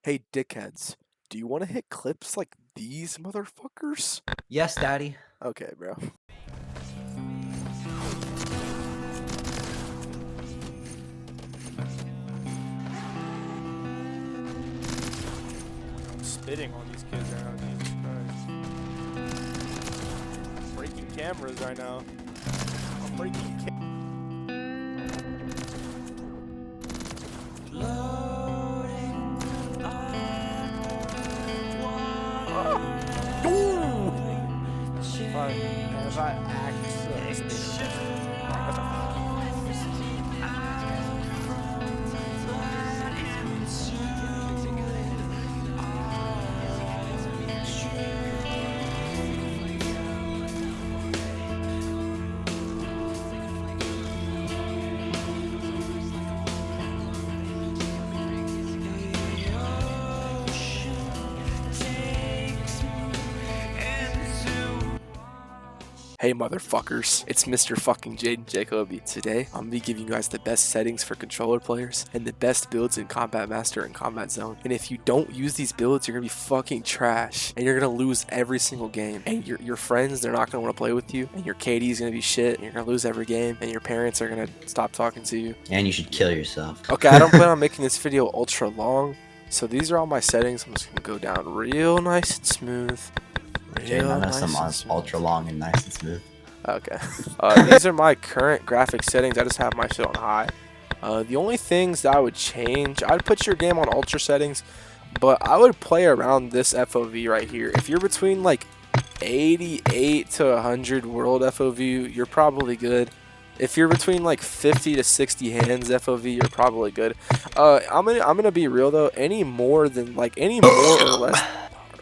Hey, dickheads, do you want to hit clips like these motherfuckers? Yes, Daddy. Okay, bro. I'm spitting on these kids right now, Jesus Christ. I'm breaking cameras right now. I'm breaking Ooh! If I act Hey motherfuckers, it's Mr. fucking Jaden Jacoby. Today, I'm gonna be giving you guys the best settings for controller players and the best builds in Combat Master and Combat Zone. And if you don't use these builds, you're gonna be fucking trash and you're gonna lose every single game. And your friends, they're not gonna want to play with you, and your KD's gonna be shit, and you're gonna lose every game, and your parents are gonna stop talking to you. And you should kill yourself. Okay, I don't plan on making this video ultra long, so these are all my settings. I'm just gonna go down real nice and smooth. Jaden, I know some ultra long and nice and smooth. Okay. These are my current graphic settings. I just have my shit on high. The only things that I would change, I'd put your game on ultra settings, but I would play around this FOV right here. If you're between like 88 to 100 world FOV, you're probably good. If you're between like 50 to 60 hands FOV, you're probably good. I'm gonna be real though. Any more or less.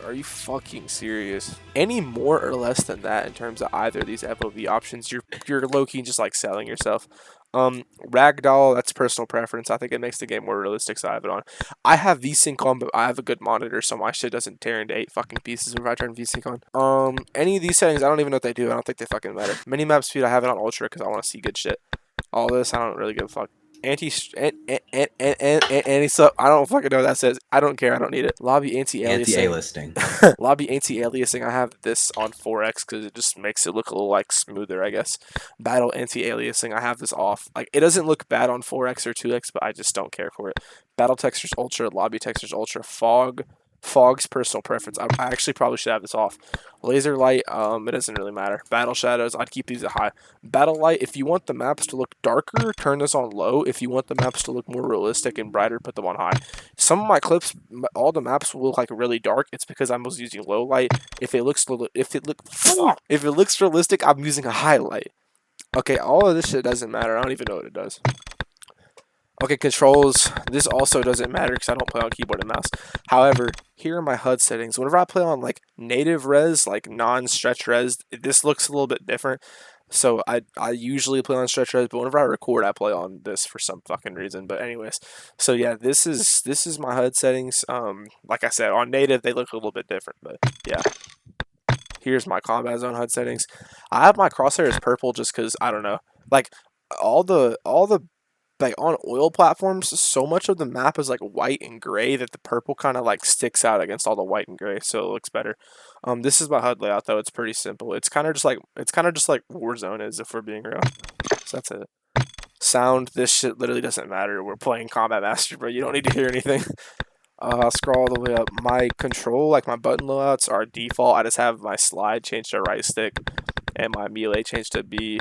Are you fucking serious? Any more or less than that in terms of either of these FOV options, you're low-key just like selling yourself. Ragdoll, that's personal preference. I think it makes the game more realistic, so I have it on. I have VSync on, but I have a good monitor, so my shit doesn't tear into 8 fucking pieces if I turn VSync on. Any of these settings, I don't even know what they do. I don't think they fucking matter. Minimap speed, I have it on ultra because I want to see good shit. All this, I don't really give a fuck. Anti sub. I don't fucking know what that says. I don't care. I don't need it. Lobby Anti-A-listing. Lobby anti-aliasing. I have this on 4x because it just makes it look a little like smoother, I guess. Battle anti-aliasing. I have this off. Like it doesn't look bad on 4x or 2x, but I just don't care for it. Battle textures ultra. Lobby textures ultra. Fog's personal preference. I actually probably should have this off. Laser light, it doesn't really matter. Battle shadows, I'd keep these at high. Battle light, if you want the maps to look darker, turn this on low. If you want the maps to look more realistic and brighter, put them on high. Some of my clips, all the maps will look like really dark. It's because I was using low light. If it looks realistic, I'm using a highlight. Okay, all of this shit doesn't matter. I don't even know what it does. Okay, controls. This also doesn't matter because I don't play on keyboard and mouse. However, here are my HUD settings. Whenever I play on like native res, like non-stretch res, this looks a little bit different. So I usually play on stretch res, but whenever I record, I play on this for some fucking reason. But anyways, so yeah, this is my HUD settings. Like I said, on native they look a little bit different, but yeah. Here's my combat zone HUD settings. I have my crosshairs purple just because I don't know. Like all the like on oil platforms, so much of the map is like white and gray that the purple kind of like sticks out against all the white and gray, so it looks better. This is my HUD layout though. It's pretty simple. It's kind of just like Warzone is, if we're being real. So that's it. Sound. This shit literally doesn't matter. We're playing Combat Master, bro. You don't need to hear anything. I'll scroll all the way up. My control, like my button loadouts, are default. I just have my slide changed to right stick and my melee changed to B.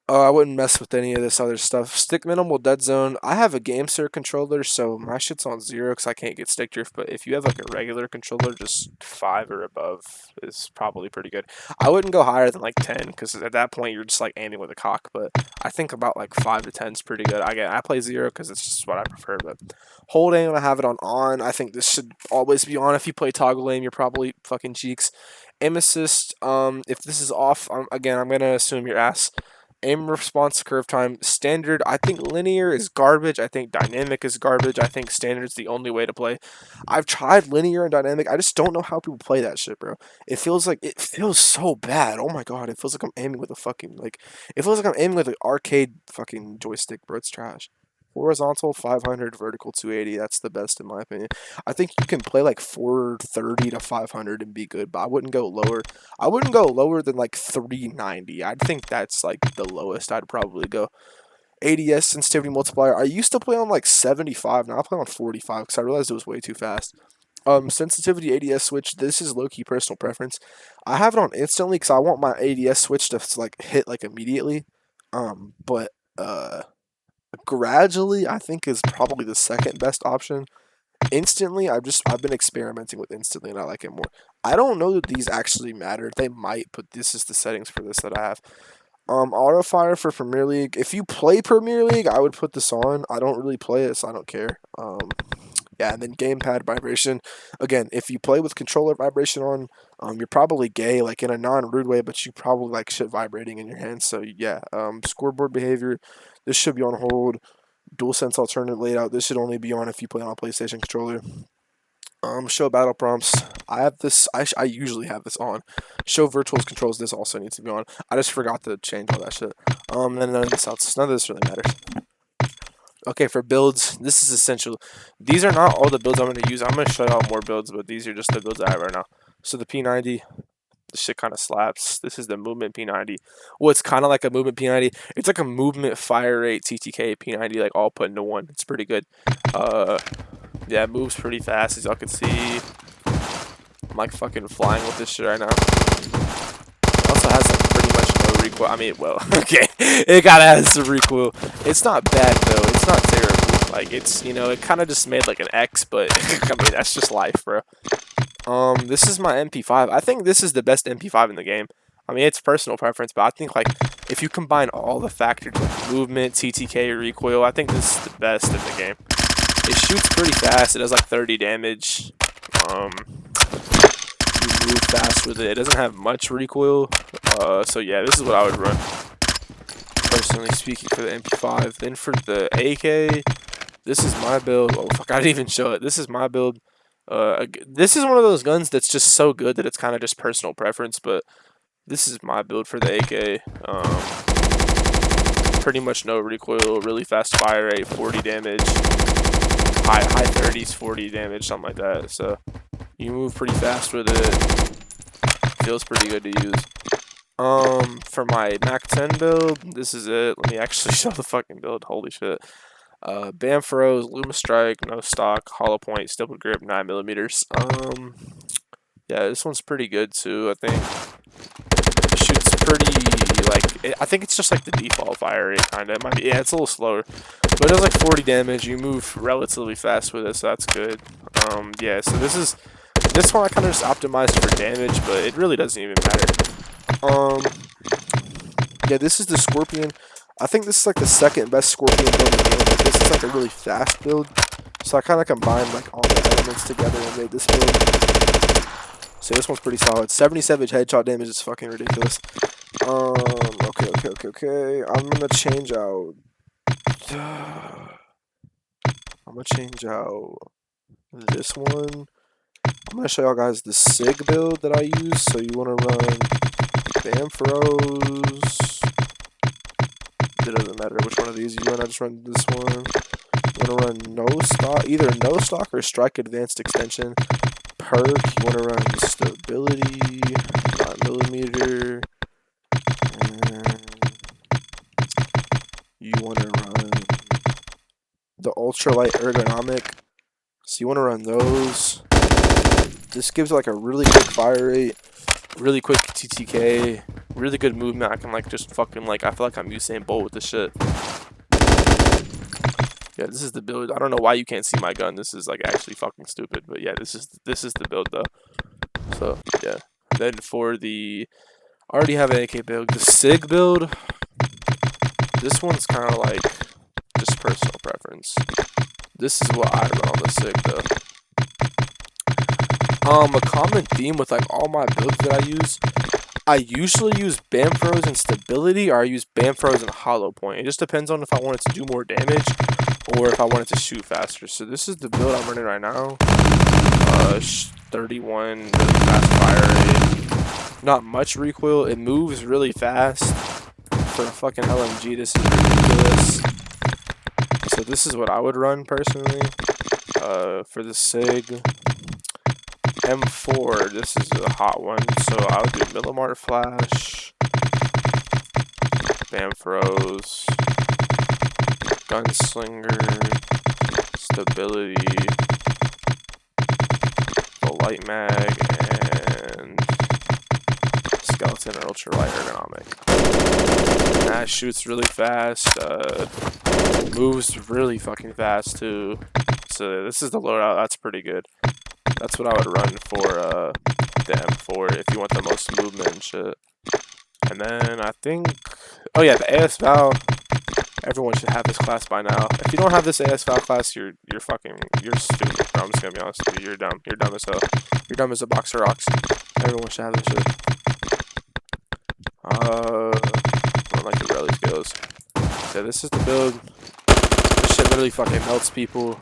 I wouldn't mess with any of this other stuff. Stick minimal dead zone. I have a GameSir controller, so my shit's on 0 because I can't get stick drift. But if you have like a regular controller, just 5 or above is probably pretty good. I wouldn't go higher than like 10 because at that point you're just like aiming with a cock. But I think about like 5 to 10 is pretty good. I play 0 because it's just what I prefer. But hold aim, I have it on. I think this should always be on. If you play toggle aim, you're probably fucking cheeks. Aim assist. If this is off, again, I'm gonna assume your ass. Aim response curve time standard. I think linear is garbage. I think dynamic is garbage. I think standard's the only way to play. I've tried linear and dynamic. I just don't know how people play that shit, bro. It feels so bad. Oh my god, it feels like I'm aiming with a fucking it feels like I'm aiming with an arcade fucking joystick, bro. It's trash. Horizontal 500, vertical 280. That's the best in my opinion. I think you can play like 430 to 500 and be good, but I wouldn't go lower. I wouldn't go lower than like 390. I think that's like the lowest I'd probably go. ADS sensitivity multiplier. I used to play on like 75. Now I play on 45 because I realized it was way too fast. Sensitivity ADS switch. This is low key personal preference. I have it on instantly because I want my ADS switch to like hit like immediately. But gradually I think is probably the second best option. Instantly, I've been experimenting with instantly and I like it more. I don't know that these actually matter. They might, but this is the settings for this that I have. Auto fire for Premier League. If you play Premier League, I would put this on. I don't really play it, so I don't care. Yeah, and then gamepad vibration. Again, if you play with controller vibration on, you're probably gay, like in a non-rude way, but you probably like shit vibrating in your hands. So yeah, scoreboard behavior. This should be on hold. DualSense alternate layout. This should only be on if you play on a PlayStation controller. Show battle prompts. I have this. I usually have this on. Show virtual controls. This also needs to be on. I just forgot to change all that shit. Then none of this else. None of this really matters. Okay, for builds, this is essential. These are not all the builds I'm going to use. I'm going to show y'all more builds, but these are just the builds I have right now. So the P90, this shit kind of slaps. This is the movement P90. Well, it's kind of like a movement P90. It's like a movement fire rate TTK P90, like all put into one. It's pretty good. Yeah, it moves pretty fast, as y'all can see. I'm like fucking flying with this shit right now. It also has like pretty much no recoil. I mean, well, okay, it kind of has some recoil. It's not bad though. It's not terrible. Like it's, you know, it kind of just made like an X, but I mean that's just life, bro. This is my MP5. I think this is the best MP5 in the game. I mean, it's personal preference, but I think like if you combine all the factors like movement, TTK, recoil, I think this is the best in the game. It shoots pretty fast. It does like 30 damage. You move fast with it. It doesn't have much recoil. So yeah, this is what I would run. Personally speaking for the MP5. Then for the AK, this is my build. Oh fuck, I didn't even show it. This is my build. This is one of those guns that's just so good that it's kind of just personal preference, but this is my build for the AK. Pretty much no recoil, really fast fire rate, 40 damage. High 30s, 40 damage, something like that. So you move pretty fast with it. Feels pretty good to use. For my Mac 10 build, this is it. Let me actually show the fucking build. Holy shit. Bamf Rose, Luma Strike, no stock, hollow point, stippled grip, 9mm. Yeah, this one's pretty good too. I think it shoots pretty like I think it's just like the default fire rate kind of. It might be, yeah, it's a little slower. But it does like 40 damage. You move relatively fast with it, so that's good. Yeah, so this one I kind of just optimized for damage, but it really doesn't even matter. Yeah, this is the Scorpion. I think this is like the second best Scorpion build in the game. Like, this is like a really fast build. So I kind of combined like all the elements together and made this build. So this one's pretty solid. 77 headshot damage is fucking ridiculous. Okay. I'm gonna change out. I'm gonna change out this one. I'm gonna show y'all guys the SIG build that I use. So you wanna run Bamf Rose. It doesn't matter which one of these you run. I just run this one. You wanna run no stock, either no stock or strike advanced extension. Perk, you wanna run stability, 9mm. You want to run the ultralight ergonomic, so you want to run those. This gives like a really quick fire rate, really quick TTK, really good movement. I can like just fucking like, I feel like I'm Usain Bolt with this shit. Yeah, this is the build. I don't know why you can't see my gun. This is like actually fucking stupid, but yeah, this is the build though. So yeah, then for the, I already have an AK build. The SIG build. This one's kind of like just personal preference. This is what I'd run on the SIG though. A common theme with like all my builds that I usually use Bamf Rose and stability, or I use Bamf Rose and hollow point. It just depends on if I want it to do more damage or if I want it to shoot faster. So this is the build I'm running right now. 31 really fast fire rate. Not much recoil. It moves really fast. For a fucking LMG, this is ridiculous. So this is what I would run personally. For the SIG M4, this is a hot one. So I would do Millimart Flash, Bam Throws, Gunslinger, Stability, the Light Mag, and Skeleton or Ultralight Ergonomic. And that shoots really fast, moves really fucking fast too. So this is the loadout, that's pretty good. That's what I would run for the M4 if you want the most movement and shit. And then I think, oh yeah, the AS Val. Everyone should have this class by now. If you don't have this AS Val class, you're stupid. Bro, I'm just gonna be honest with you. You're dumb. You're dumb as hell. You're dumb as a box of rocks. Everyone should have this shit. I like the rally skills. So this is the build. This shit literally fucking melts people.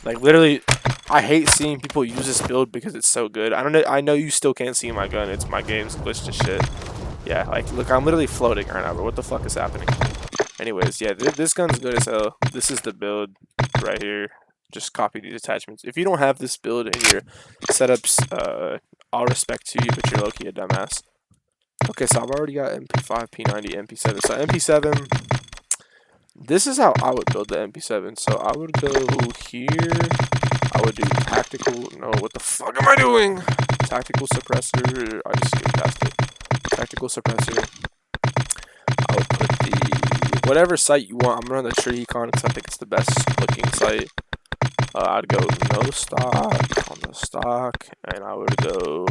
Like literally, I hate seeing people use this build because it's so good. I don't know. I know you still can't see my gun. It's my game's glitched to shit. Yeah, like look, I'm literally floating right now, but what the fuck is happening? Anyways, yeah, this gun's good as hell. This is the build right here. Just copy these attachments. If you don't have this build in your setups, all respect to you, but you're low-key a dumbass. Okay, so I've already got MP5, P90, MP7. So MP7, this is how I would build the MP7. So I would go here. I would do tactical. No, what the fuck am I doing? Tactical suppressor. I just skipped past it. Tactical suppressor. I would put the whatever site you want. I'm gonna run the tree econ because I think it's the best looking site. I'd go no stock on the stock, and I would go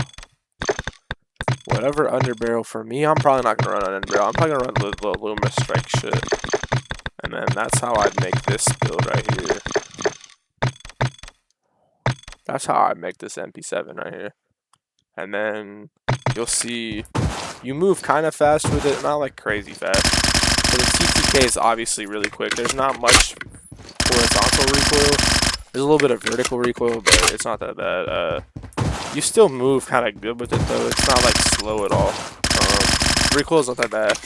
whatever underbarrel for me. I'm probably not gonna run an underbarrel. I'm probably gonna run the Luma Strike shit, and then that's how I'd make this build right here. That's how I make this MP7 right here, and then you'll see you move kind of fast with it, not like crazy fast. So the TTK is obviously really quick. There's not much horizontal recoil. There's a little bit of vertical recoil, but it's not that bad. You still move kind of good with it though. It's not like slow at all. Recoil is not that bad.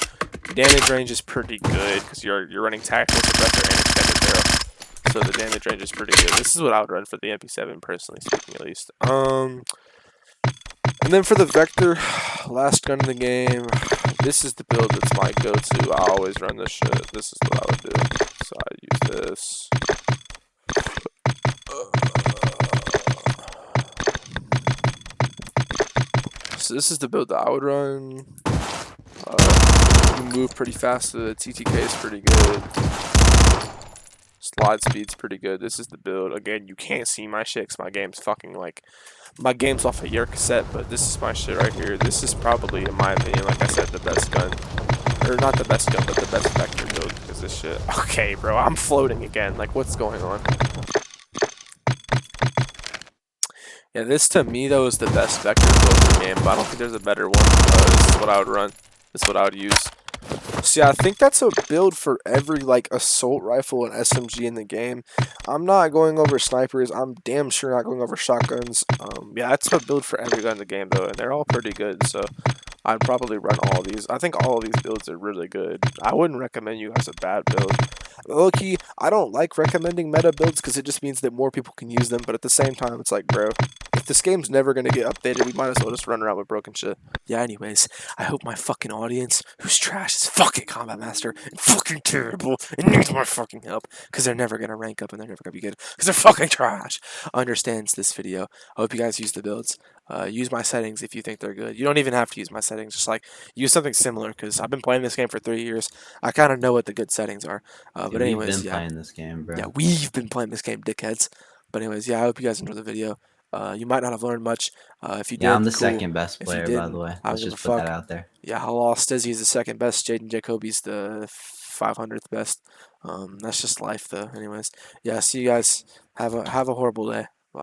Damage range is pretty good because you're running tactical suppressor and extended barrel. So the damage range is pretty good. This is what I would run for the MP7, personally speaking, at least. And then for the Vector, last gun in the game, this is the build that's my go-to. I always run this shit. This is what I would do. So I use this. So this is the build that I would run. You move pretty fast. The TTK is pretty good. Slide speed's pretty good. This is the build. Again, you can't see my shit because my game's fucking like, my game's off of your cassette, but this is my shit right here. This is probably, in my opinion, like I said, the best gun. Or not the best gun, but the best Vector build because this shit. Okay, bro, I'm floating again. Like, what's going on? Yeah, this to me though is the best Vector build in the game, but I don't think there's a better one. This is what I would run. This is what I would use. So yeah, I think that's a build for every like assault rifle and SMG in the game. I'm not going over snipers. I'm damn sure not going over shotguns. Yeah, that's a build for every gun in the game though, and they're all pretty good. So I'd probably run all of these. I think all of these builds are really good. I wouldn't recommend you guys a bad build. Low-key, I don't like recommending meta builds because it just means that more people can use them. But at the same time, it's like, bro, if this game's never going to get updated, we might as well just run around with broken shit. Yeah, anyways, I hope my fucking audience, who's trash as fucking Combat Master and fucking terrible and needs my fucking help because they're never going to rank up and they're never going to be good because they're fucking trash, understands this video. I hope you guys use the builds. Use my settings if you think they're good. You don't even have to use my settings. Just like use something similar because I've been playing this game for 3 years. I kind of know what the good settings are. But anyways, we've been playing this game, bro. Yeah, we've been playing this game, dickheads. But anyways, yeah, I hope you guys enjoyed the video. You might not have learned much. If you did, I'm the cool. second best If you player, by the way. I don't Let's give just a put fuck. that out there. Yeah, I lost. Stizzy's the second best. Jaden Jacoby's the 500th best. That's just life, though. Anyways, yeah. See you guys. Have a horrible day.